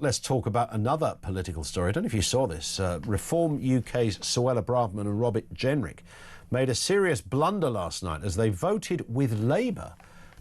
let's talk about another political story. I don't know if you saw this. Reform UK's Braverman and Robert Jenrick made a serious blunder last night as they voted with Labour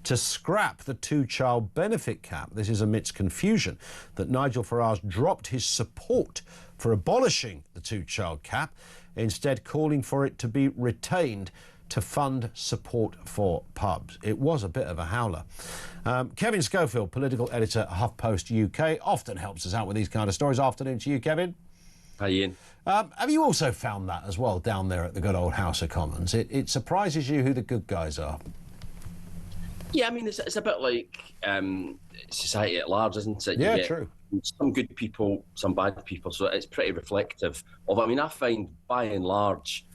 to scrap the two-child benefit cap. This is amidst confusion that Nigel Farage dropped his support for abolishing the two-child cap, instead calling for it to be retained to fund support for pubs. It was a bit of a howler. Kevin Schofield, political editor at HuffPost UK, often helps us out with these kind of stories. Afternoon to you, Kevin. Hi, Ian. Have you also found that as well down there at the good old House of Commons? It surprises you who the good guys are. Yeah, I mean, it's a bit like society at large, isn't it? Yeah, true. Some good people, some bad people, so it's pretty reflective of, I mean, I find by and large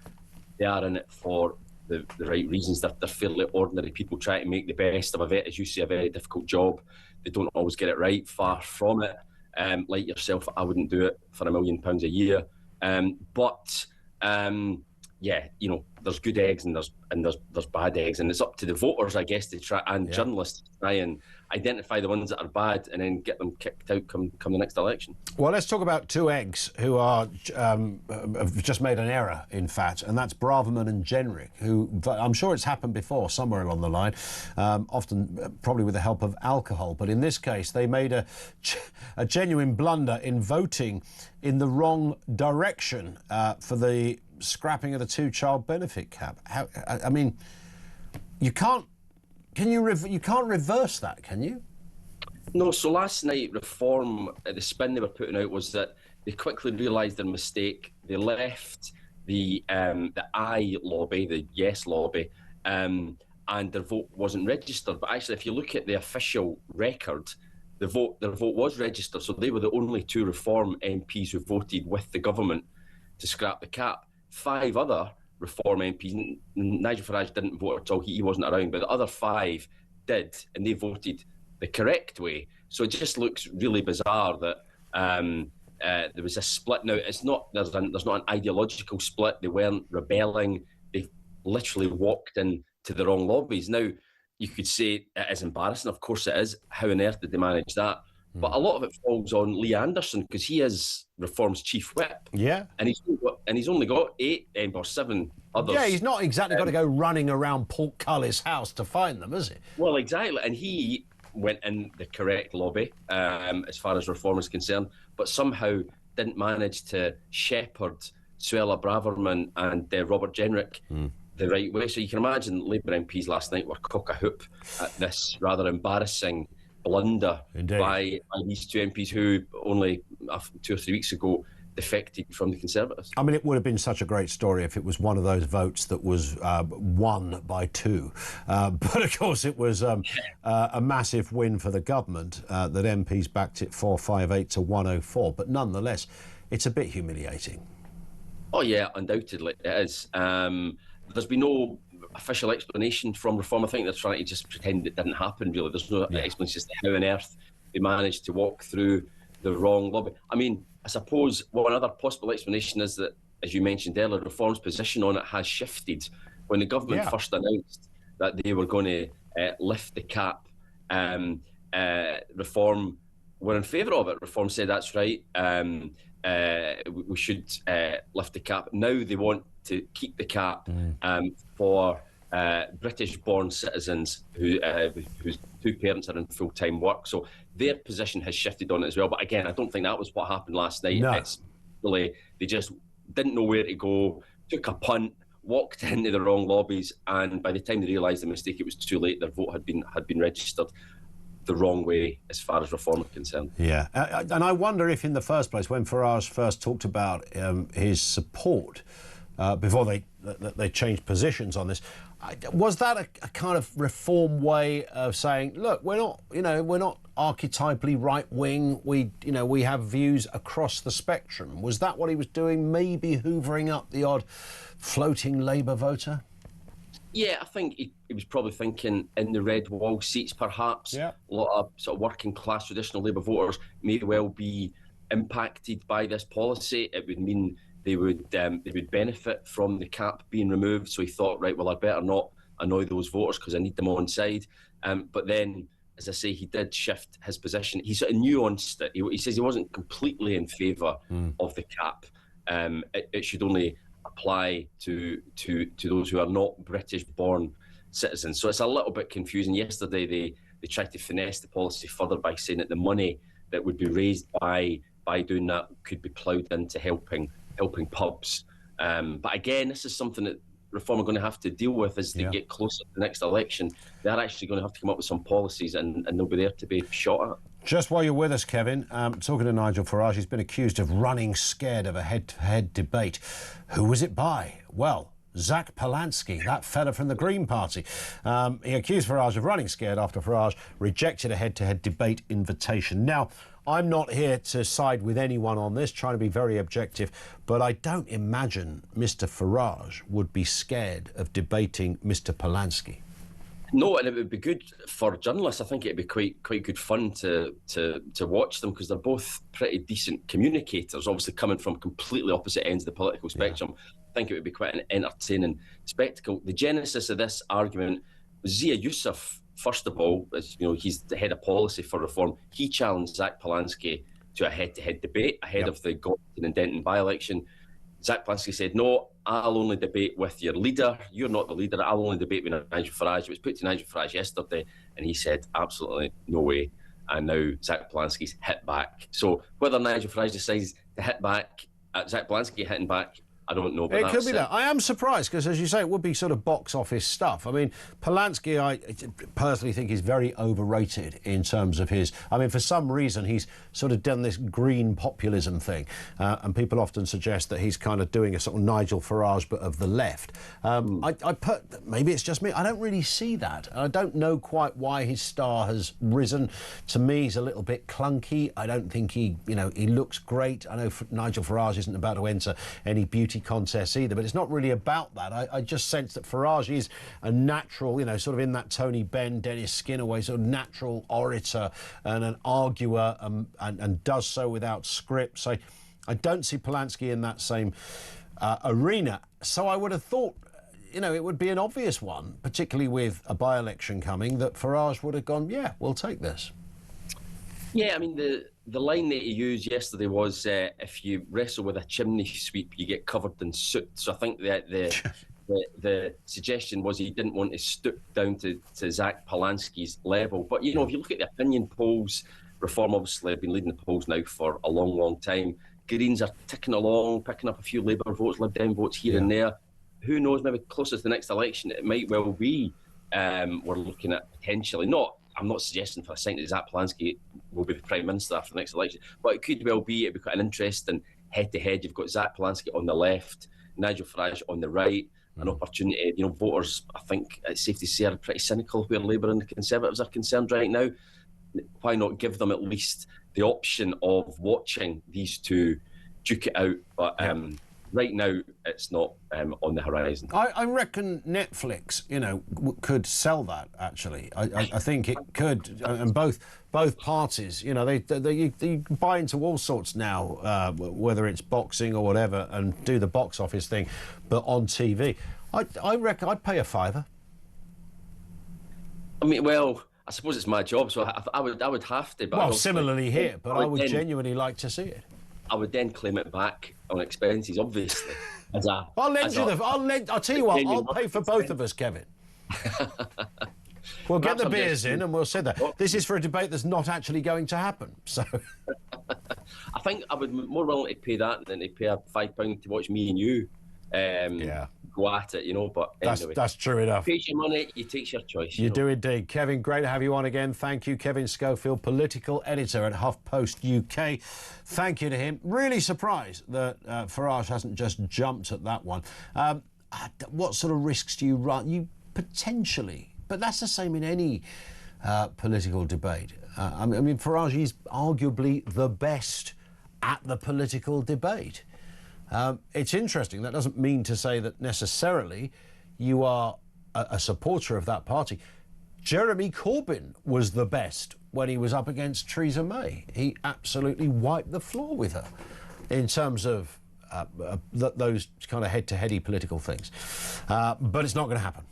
they are in it for the right reasons. They're fairly ordinary people trying to make the best of as you say, a very difficult job. They don't always get it right, far from it. Like yourself, I wouldn't do it for £1 million a year. Yeah, you know, there's good eggs and there's bad eggs, and it's up to the voters, I guess, to try, and journalists to try and identify the ones that are bad and then get them kicked out come the next election. Well, let's talk about two eggs who are have just made an error, in fact, and that's Braverman and Jenrick, who I'm sure it's happened before somewhere along the line, often probably with the help of alcohol, but in this case they made a genuine blunder in voting in the wrong direction for the scrapping of the two-child benefit cap. I mean, you can't reverse that, can you? No. So last night, Reform, the spin they were putting out was that they quickly realised their mistake. They left the I lobby, the yes lobby, and their vote wasn't registered. But actually, if you look at the official record, their vote was registered. So they were the only two Reform MPs who voted with the government to scrap the cap. 5 other Reform MPs, Nigel Farage didn't vote at all, he wasn't around, but the other 5 did, and they voted the correct way. So it just looks really bizarre that there was a split. Now, there's not an ideological split. They weren't rebelling. They literally walked into the wrong lobbies. Now, you could say it is embarrassing. Of course it is. How on earth did they manage that? But a lot of it falls on Lee Anderson, because he is Reform's chief whip. Yeah. And he's only got 8 or 7 others. Yeah, he's not exactly got to go running around Portcullis House to find them, is he? Well, exactly. And he went in the correct lobby, as far as Reform is concerned, but somehow didn't manage to shepherd Braverman and Robert Jenrick the right way. So you can imagine Labour MPs last night were cock-a-hoop at this rather embarrassing blunder by these two MPs who only 2 or 3 weeks ago defected from the Conservatives. I mean, it would have been such a great story if it was one of those votes that was won by 2. But of course, it was a massive win for the government that MPs backed it 458 to 104. But nonetheless, it's a bit humiliating. Oh, yeah, undoubtedly it is. There's been no official explanation from Reform. I think they're trying to just pretend it didn't happen, really. There's no explanation as to how on earth they managed to walk through the wrong lobby. I mean, I suppose one other possible explanation is that, as you mentioned earlier, Reform's position on it has shifted. When the government first announced that they were going to lift the cap, Reform were in favour of it. Reform said, that's right, we should lift the cap. Now they want to keep the cap for British-born citizens whose 2 parents are in full-time work. So their position has shifted on it as well. But again, I don't think that was what happened last night. No. It's really, they just didn't know where to go, took a punt, walked into the wrong lobbies, and by the time they realised the mistake, it was too late. Their vote had been registered the wrong way as far as Reform are concerned. Yeah, and I wonder if in the first place, when Farage first talked about his support before they changed positions on this, was that a kind of Reform way of saying, look, we're not archetypally right wing. We have views across the spectrum. Was that what he was doing? Maybe hoovering up the odd floating Labour voter? Yeah, I think he was probably thinking in the red wall seats, perhaps. Yeah. A lot of sort of working class traditional Labour voters may well be impacted by this policy. It would mean they would benefit from the cap being removed. So he thought, right, well, I better not annoy those voters because I need them on side. But then as I say, he did shift his position. He sort of nuanced it. He says he wasn't completely in favour of the cap. It should only apply to those who are not British-born citizens. So it's a little bit confusing. Yesterday, they tried to finesse the policy further by saying that the money that would be raised by doing that could be ploughed into helping pubs. But again, this is something that Reform are going to have to deal with as they get closer to the next election. They're actually going to have to come up with some policies, and they'll be there to be shot at. Just while you're with us, Kevin, talking to Nigel Farage, he's been accused of running scared of a head-to-head debate. Who was it by? Well, Farage-Polanski, that fella from the Green Party. He accused Farage of running scared after Farage rejected a head-to-head debate invitation. Now, I'm not here to side with anyone on this, trying to be very objective, but I don't imagine Mr Farage would be scared of debating Mr Polanski. No, and it would be good for journalists. I think it'd be quite good fun to watch them, because they're both pretty decent communicators, obviously coming from completely opposite ends of the political spectrum. I think it would be quite an entertaining spectacle. The genesis of this argument was Zia Youssef. First of all, as you know, he's the head of policy for Reform. He challenged Farage-Polanski to a head-to-head debate ahead of the Gorton and Denton by-election. Farage-Polanski said, "No, I'll only debate with your leader. You're not the leader. I'll only debate with Nigel Farage." It was put to Nigel Farage yesterday, and he said, "Absolutely no way." And now Farage-Polanski's hit back. So whether Nigel Farage decides to hit back at Farage-Polanski hitting back, I don't know. But it could be that. I am surprised, because, as you say, it would be sort of box office stuff. I mean, Polanski, I personally think, is very overrated in terms of his... I mean, for some reason, he's sort of done this green populism thing, and people often suggest that he's kind of doing a sort of Nigel Farage, but of the left. Maybe it's just me. I don't really see that. I don't know quite why his star has risen. To me, he's a little bit clunky. I don't think he looks great. I know Nigel Farage isn't about to enter any beauty contests either, but it's not really about that. I just sense that Farage is a natural, sort of in that Tony Benn, Dennis Skinner way, sort of natural orator and an arguer, and does so without scripts. I don't see Polanski in that same arena. So I would have thought, it would be an obvious one, particularly with a by-election coming, that Farage would have gone, yeah, we'll take this. Yeah, I mean, the line that he used yesterday was, if you wrestle with a chimney sweep, you get covered in soot. So I think that the suggestion was he didn't want to stoop down to Farage-Polanski's level. But, if you look at the opinion polls, Reform obviously have been leading the polls now for a long, long time. Greens are ticking along, picking up a few Labour votes, Lib Dem votes here and there. Who knows, maybe closer to the next election, it might well be we're looking at potentially not... I'm not suggesting for a second that Farage-Polanski will be the Prime Minister after the next election, but it could well be. It'd be quite an interesting head-to-head. You've got Farage-Polanski on the left, Nigel Farage on the right, an opportunity. Voters, I think it's safe to say, are pretty cynical where Labour and the Conservatives are concerned right now. Why not give them at least the option of watching these two duke it out? But right now, it's not on the horizon. I reckon Netflix, could sell that, actually. I think it could. And both parties, they buy into all sorts now, whether it's boxing or whatever, and do the box office thing, but on TV. I reckon I'd pay a £5. I mean, well, I suppose it's my job, so I would have to. But well, similarly here, but I would genuinely like to see it. I would then claim it back on expenses, obviously. I'll tell you what, I'll pay for both of us, Kevin. We'll get the beers in and we'll sit there. This is for a debate that's not actually going to happen. So I think I would more willing to pay that than to pay a £5 to watch me and you go at it, but anyway. That's true enough. Pays your money, you take your choice. You do indeed. Kevin, great to have you on again. Thank you, Kevin Schofield, political editor at HuffPost UK. Thank you to him. Really surprised that Farage hasn't just jumped at that one. What sort of risks do you run? You potentially, but that's the same in any political debate. I mean, Farage is arguably the best at the political debate. It's interesting. That doesn't mean to say that necessarily you are a supporter of that party. Jeremy Corbyn was the best when he was up against Theresa May. He absolutely wiped the floor with her in terms of those kind of head-to-heady political things. But it's not going to happen.